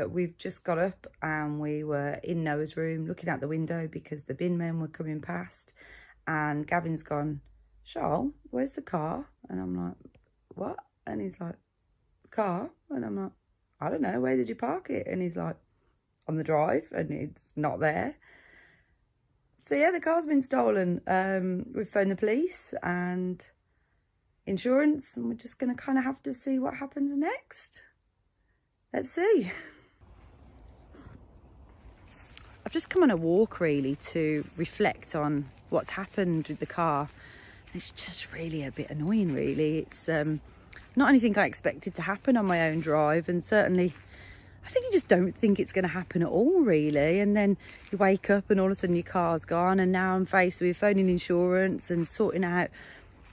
We've just got up and we were in Noah's room looking out the window because the bin men were coming past, and Gavin's gone, "Charles, where's the car?" And I'm like, "What?" And he's like, "Car?" And I'm like, "I don't know, where did you park it?" And he's like, "On the drive," and it's not there. So yeah, the car's been stolen. We've phoned the police and insurance, and we're just going to kind of have to see what happens next. Let's see. I've just come on a walk really to reflect on what's happened with the car. It's just really a bit annoying really. It's not anything I expected to happen on my own drive, and certainly I think you just don't think it's going to happen at all really, and then you wake up and all of a sudden your car's gone, and now I'm faced with phoning insurance and sorting out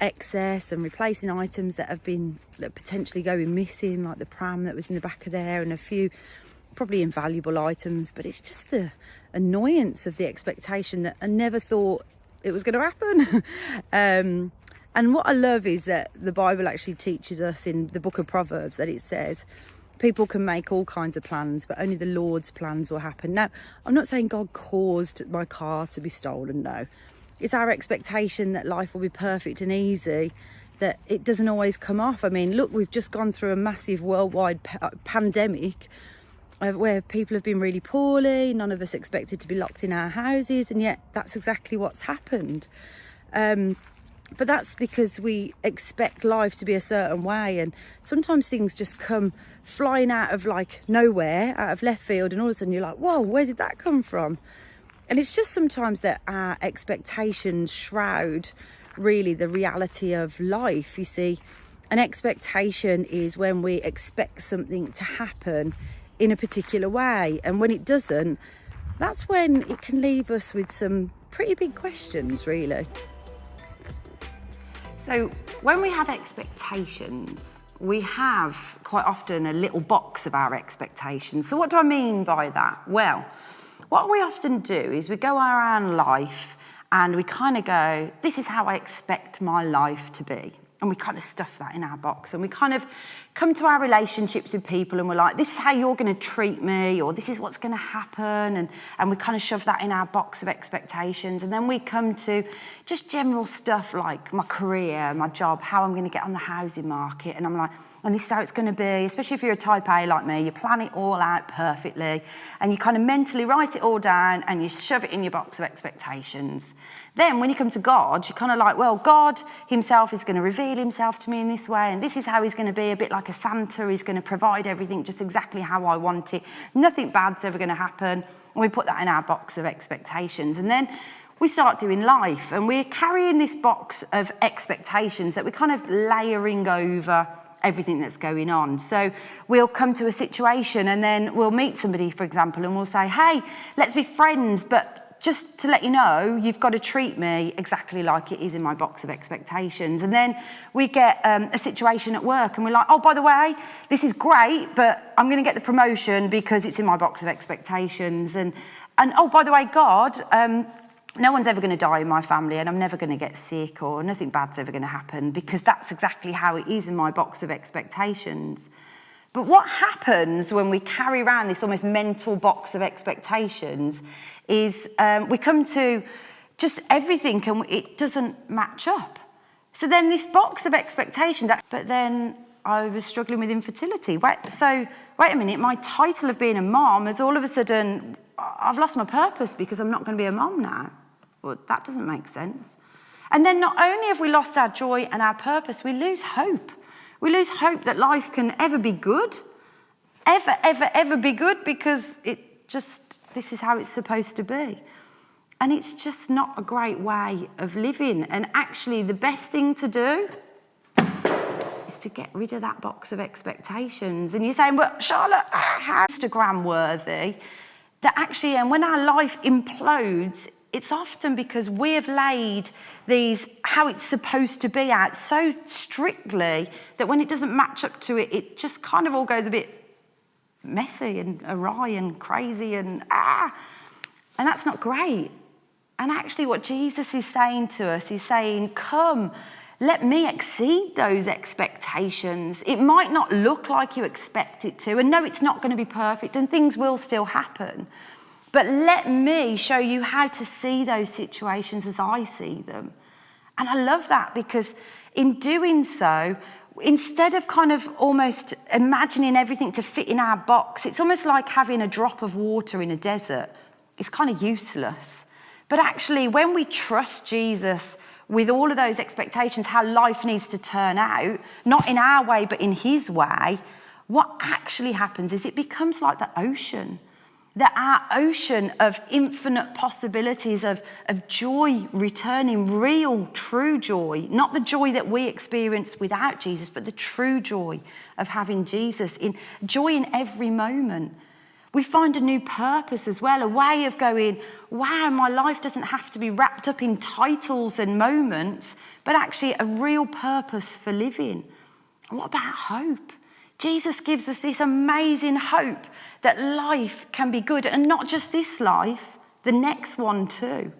excess and replacing items that have been potentially going missing, like the pram that was in the back of there and a few probably invaluable items. But it's just the annoyance of the expectation that I never thought it was going to happen. And what I love is that the Bible actually teaches us in the book of Proverbs that it says people can make all kinds of plans, but only the Lord's plans will happen. Now, I'm not saying God caused my car to be stolen, no. It's our expectation that life will be perfect and easy, that it doesn't always come off. I mean, look, we've just gone through a massive worldwide pandemic where people have been really poorly. None of us expected to be locked in our houses, and yet that's exactly what's happened. But that's because we expect life to be a certain way, and sometimes things just come flying out of like nowhere, out of left field, and all of a sudden you're like, whoa, where did that come from? And it's just sometimes that our expectations shroud really the reality of life. You see, an expectation is when we expect something to happen in a particular way, and when it doesn't, that's when it can leave us with some pretty big questions really. So when we have expectations, we have quite often a little box of our expectations. So what do I mean by that? Well, what we often do is we go around life and we kind of go, this is how I expect my life to be. And we kind of stuff that in our box, and we kind of come to our relationships with people and we're like, this is how you're going to treat me, or this is what's going to happen. And we kind of shove that in our box of expectations. And then we come to just general stuff like my career, my job, how I'm going to get on the housing market. And I'm like, and this is how it's going to be, especially if you're a type A like me, you plan it all out perfectly and you kind of mentally write it all down and you shove it in your box of expectations. Then when you come to God, you're kind of like, well, God himself is going to reveal himself to me in this way, and this is how he's going to be, a bit like a Santa. He's going to provide everything just exactly how I want it. Nothing bad's ever going to happen. And we put that in our box of expectations. And then we start doing life, and we're carrying this box of expectations that we're kind of layering over everything that's going on. So we'll come to a situation and then we'll meet somebody, for example, and we'll say, hey, let's be friends, but just to let you know, you've got to treat me exactly like it is in my box of expectations. And then we get a situation at work and we're like, oh, by the way, this is great, but I'm going to get the promotion because it's in my box of expectations. And oh, by the way, God, no one's ever going to die in my family, and I'm never going to get sick, or nothing bad's ever going to happen because that's exactly how it is in my box of expectations. But what happens when we carry around this almost mental box of expectations is we come to just everything and it doesn't match up. So then this box of expectations, but then I was struggling with infertility. Wait a minute, my title of being a mom is all of a sudden, I've lost my purpose because I'm not going to be a mom now. Well, that doesn't make sense. And then not only have we lost our joy and our purpose, we lose hope. We lose hope that life can ever be good, ever be good, because this is how it's supposed to be. And it's just not a great way of living. And actually the best thing to do is to get rid of that box of expectations. And you're saying, well, Charlotte, how Instagram worthy? That actually, and when our life implodes, it's often because we have laid these, how it's supposed to be out so strictly that when it doesn't match up to it, it just kind of all goes a bit messy and awry and crazy and that's not great. And actually what Jesus is saying to us, he's saying, come, let me exceed those expectations. It might not look like you expect it to, and no, it's not going to be perfect, and things will still happen. But let me show you how to see those situations as I see them. And I love that, because in doing so, instead of kind of almost imagining everything to fit in our box, it's almost like having a drop of water in a desert. It's kind of useless. But actually, when we trust Jesus with all of those expectations, how life needs to turn out, not in our way, but in his way, what actually happens is it becomes like the ocean. That our ocean of infinite possibilities of joy returning, real, true joy, not the joy that we experience without Jesus, but the true joy of having Jesus, joy in every moment. We find a new purpose as well, a way of going, wow, my life doesn't have to be wrapped up in titles and moments, but actually a real purpose for living. And what about hope? Jesus gives us this amazing hope that life can be good, and not just this life, the next one too.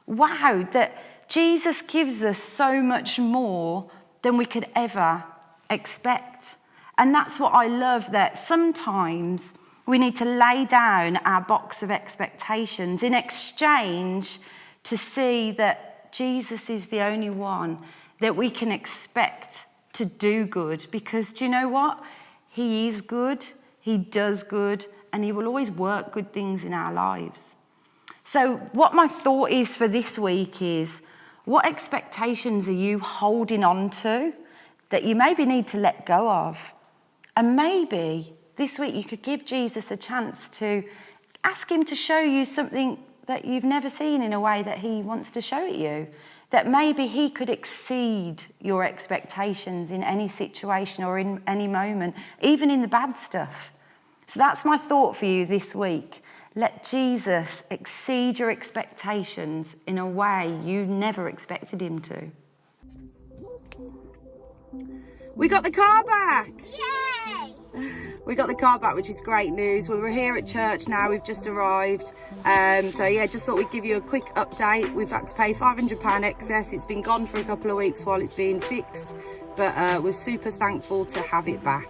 Wow, that Jesus gives us so much more than we could ever expect. And that's what I love, that sometimes we need to lay down our box of expectations in exchange to see that Jesus is the only one that we can expect to do good. Because do you know what? He is good, he does good, and he will always work good things in our lives. So what my thought is for this week is, what expectations are you holding on to that you maybe need to let go of? And maybe this week you could give Jesus a chance to ask him to show you something that you've never seen in a way that he wants to show it you. That maybe he could exceed your expectations in any situation or in any moment, even in the bad stuff. So that's my thought for you this week. Let Jesus exceed your expectations in a way you never expected him to. We got the car back! Yay! We got the car back, which is great news. We were here at church now, we've just arrived. So yeah, just thought we'd give you a quick update. We've had to pay £500 excess. It's been gone for a couple of weeks while it's being fixed, but we're super thankful to have it back.